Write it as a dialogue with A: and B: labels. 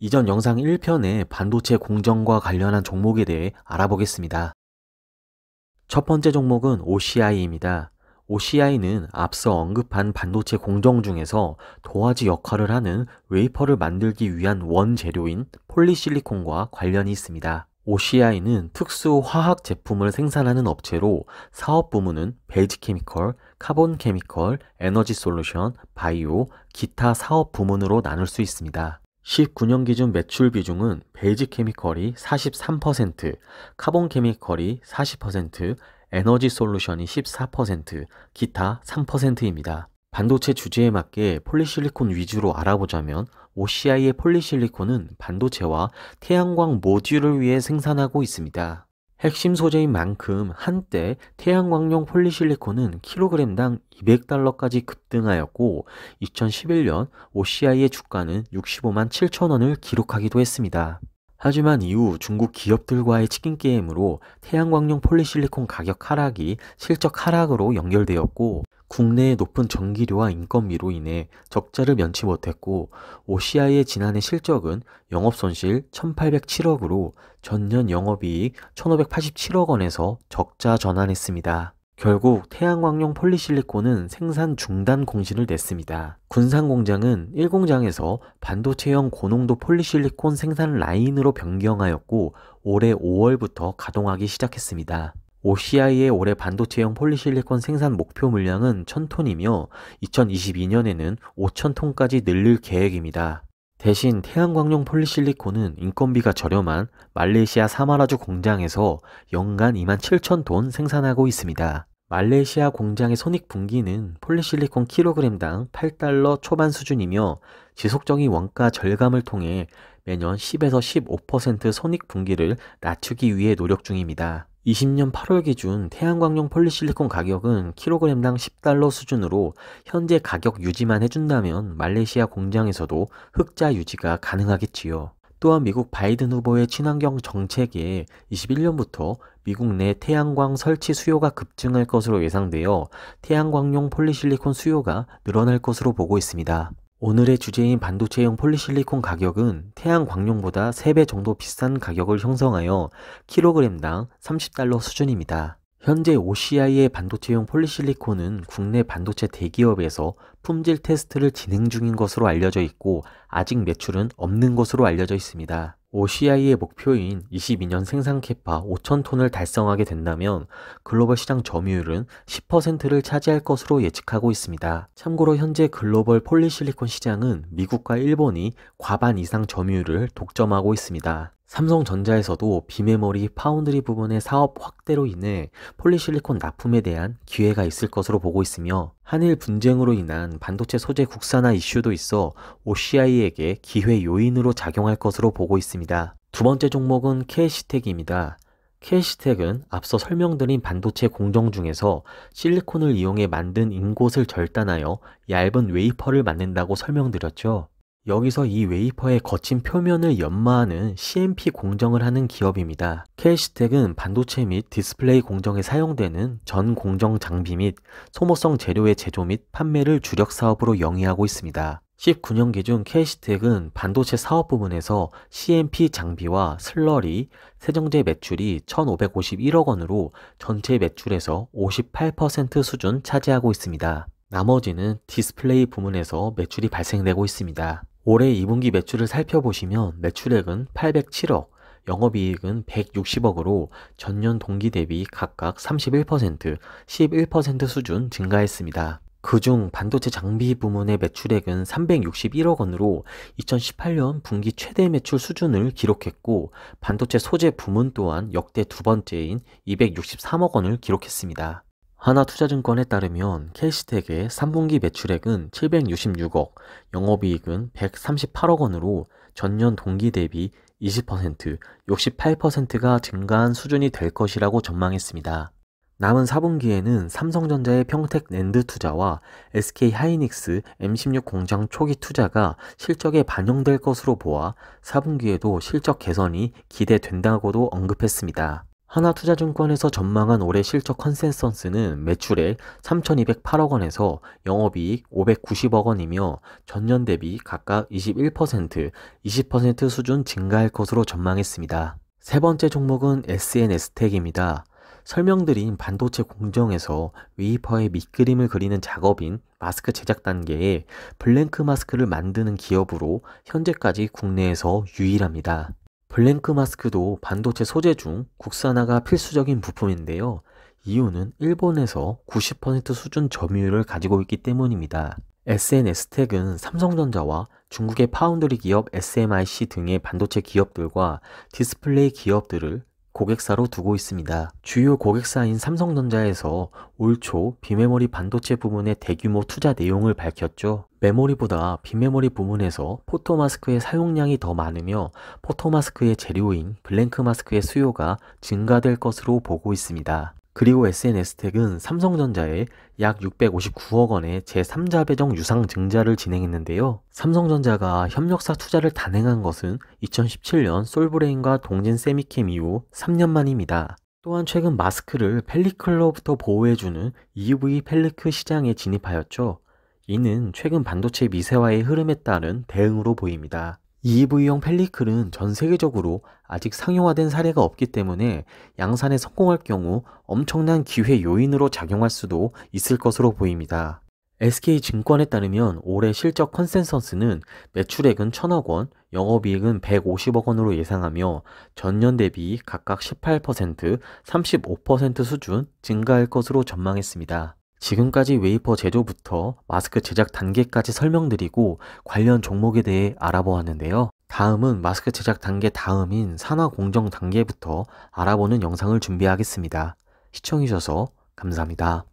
A: 이전 영상 1편의 반도체 공정과 관련한 종목에 대해 알아보겠습니다. 첫 번째 종목은 OCI입니다. OCI는 앞서 언급한 반도체 공정 중에서 도화지 역할을 하는 웨이퍼를 만들기 위한 원재료인 폴리실리콘과 관련이 있습니다. OCI는 특수 화학 제품을 생산하는 업체로 사업 부문은 베이지케미컬, 카본케미컬, 에너지솔루션, 바이오, 기타 사업 부문으로 나눌 수 있습니다. 19년 기준 매출 비중은 베이지케미컬이 43%, 카본케미컬이 40%, 에너지솔루션이 14%, 기타 3%입니다. 반도체 주제에 맞게 폴리실리콘 위주로 알아보자면 OCI의 폴리실리콘은 반도체와 태양광 모듈을 위해 생산하고 있습니다. 핵심 소재인 만큼 한때 태양광용 폴리실리콘은 킬로그램당 200달러까지 급등하였고 2011년 OCI의 주가는 65만 7천 원을 기록하기도 했습니다. 하지만 이후 중국 기업들과의 치킨 게임으로 태양광용 폴리실리콘 가격 하락이 실적 하락으로 연결되었고 국내의 높은 전기료와 인건비로 인해 적자를 면치 못했고 OCI의 지난해 실적은 영업손실 1,807억으로 전년 영업이익 1,587억 원에서 적자 전환했습니다. 결국 태양광용 폴리실리콘은 생산 중단 공시를 냈습니다. 군산공장은 1공장에서 반도체형 고농도 폴리실리콘 생산 라인으로 변경하였고 올해 5월부터 가동하기 시작했습니다. OCI의 올해 반도체형 폴리실리콘 생산 목표 물량은 1,000톤이며 2022년에는 5,000톤까지 늘릴 계획입니다. 대신 태양광용 폴리실리콘은 인건비가 저렴한 말레이시아 사마라주 공장에서 연간 27,000톤 생산하고 있습니다. 말레이시아 공장의 손익분기는 폴리실리콘 킬로그램당 8달러 초반 수준이며 지속적인 원가 절감을 통해 매년 10에서 15% 손익분기를 낮추기 위해 노력 중입니다. 20년 8월 기준 태양광용 폴리실리콘 가격은 킬로그램당 10달러 수준으로 현재 가격 유지만 해준다면 말레이시아 공장에서도 흑자 유지가 가능하겠지요. 또한 미국 바이든 후보의 친환경 정책에 21년부터 미국 내 태양광 설치 수요가 급증할 것으로 예상되어 태양광용 폴리실리콘 수요가 늘어날 것으로 보고 있습니다. 오늘의 주제인 반도체용 폴리실리콘 가격은 태양광용보다 3배 정도 비싼 가격을 형성하여 킬로그램당 30달러 수준입니다. 현재 OCI의 반도체용 폴리실리콘은 국내 반도체 대기업에서 품질 테스트를 진행 중인 것으로 알려져 있고 아직 매출은 없는 것으로 알려져 있습니다. OCI의 목표인 22년 생산 캐파 5,000톤을 달성하게 된다면 글로벌 시장 점유율은 10%를 차지할 것으로 예측하고 있습니다. 참고로 현재 글로벌 폴리실리콘 시장은 미국과 일본이 과반 이상 점유율을 독점하고 있습니다. 삼성전자에서도 비메모리 파운드리 부분의 사업 확대로 인해 폴리실리콘 납품에 대한 기회가 있을 것으로 보고 있으며 한일 분쟁으로 인한 반도체 소재 국산화 이슈도 있어 OCI에게 기회 요인으로 작용할 것으로 보고 있습니다. 두 번째 종목은 KC텍입니다. KC텍은 앞서 설명드린 반도체 공정 중에서 실리콘을 이용해 만든 인곳을 절단하여 얇은 웨이퍼를 만든다고 설명드렸죠. 여기서 이 웨이퍼의 거친 표면을 연마하는 CMP 공정을 하는 기업입니다. KC텍은 반도체 및 디스플레이 공정에 사용되는 전 공정 장비 및 소모성 재료의 제조 및 판매를 주력 사업으로 영위하고 있습니다. 19년 기준 KC텍은 반도체 사업 부문에서 CMP 장비와 슬러리, 세정제 매출이 1,551억 원으로 전체 매출에서 58% 수준 차지하고 있습니다. 나머지는 디스플레이 부문에서 매출이 발생되고 있습니다. 올해 2분기 매출을 살펴보시면 매출액은 807억, 영업이익은 160억으로 전년 동기 대비 각각 31%, 11% 수준 증가했습니다. 그중 반도체 장비 부문의 매출액은 361억 원으로 2018년 분기 최대 매출 수준을 기록했고 반도체 소재 부문 또한 역대 두 번째인 263억 원을 기록했습니다. 하나투자증권에 따르면 KC텍의 3분기 매출액은 766억, 영업이익은 138억 원으로 전년 동기 대비 20%, 68%가 증가한 수준이 될 것이라고 전망했습니다. 남은 4분기에는 삼성전자의 평택 랜드 투자와 SK하이닉스 M16 공장 초기 투자가 실적에 반영될 것으로 보아 4분기에도 실적 개선이 기대된다고도 언급했습니다. 하나투자증권에서 전망한 올해 실적 컨센서스는 매출액 3,208억 원에서 영업이익 590억 원이며 전년 대비 각각 21%, 20% 수준 증가할 것으로 전망했습니다. 세 번째 종목은 SNS텍입니다. 설명드린 반도체 공정에서 웨이퍼의 밑그림을 그리는 작업인 마스크 제작 단계에 블랭크 마스크를 만드는 기업으로 현재까지 국내에서 유일합니다. 블랭크 마스크도 반도체 소재 중 국산화가 필수적인 부품인데요. 이유는 일본에서 90% 수준 점유율을 가지고 있기 때문입니다. SNS텍은 삼성전자와 중국의 파운드리 기업 SMIC 등의 반도체 기업들과 디스플레이 기업들을 고객사로 두고 있습니다. 주요 고객사인 삼성전자에서 올 초 비메모리 반도체 부문의 대규모 투자 내용을 밝혔죠. 메모리보다 비메모리 부문에서 포토마스크의 사용량이 더 많으며 포토마스크의 재료인 블랭크 마스크의 수요가 증가될 것으로 보고 있습니다. 그리고 SNS텍은 삼성전자에 약 659억 원의 제3자 배정 유상 증자를 진행했는데요. 삼성전자가 협력사 투자를 단행한 것은 2017년 솔브레인과 동진 세미캠 이후 3년 만입니다. 또한 최근 마스크를 펠리클로부터 보호해주는 EUV 펠리크 시장에 진입하였죠. 이는 최근 반도체 미세화의 흐름에 따른 대응으로 보입니다. EV용 펠리클은 전 세계적으로 아직 상용화된 사례가 없기 때문에 양산에 성공할 경우 엄청난 기회 요인으로 작용할 수도 있을 것으로 보입니다. SK증권에 따르면 올해 실적 컨센서스는 매출액은 1,000억 원, 영업이익은 150억 원으로 예상하며 전년 대비 각각 18%, 35% 수준 증가할 것으로 전망했습니다. 지금까지 웨이퍼 제조부터 마스크 제작 단계까지 설명드리고 관련 종목에 대해 알아보았는데요. 다음은 마스크 제작 단계 다음인 산화 공정 단계부터 알아보는 영상을 준비하겠습니다. 시청해주셔서 감사합니다.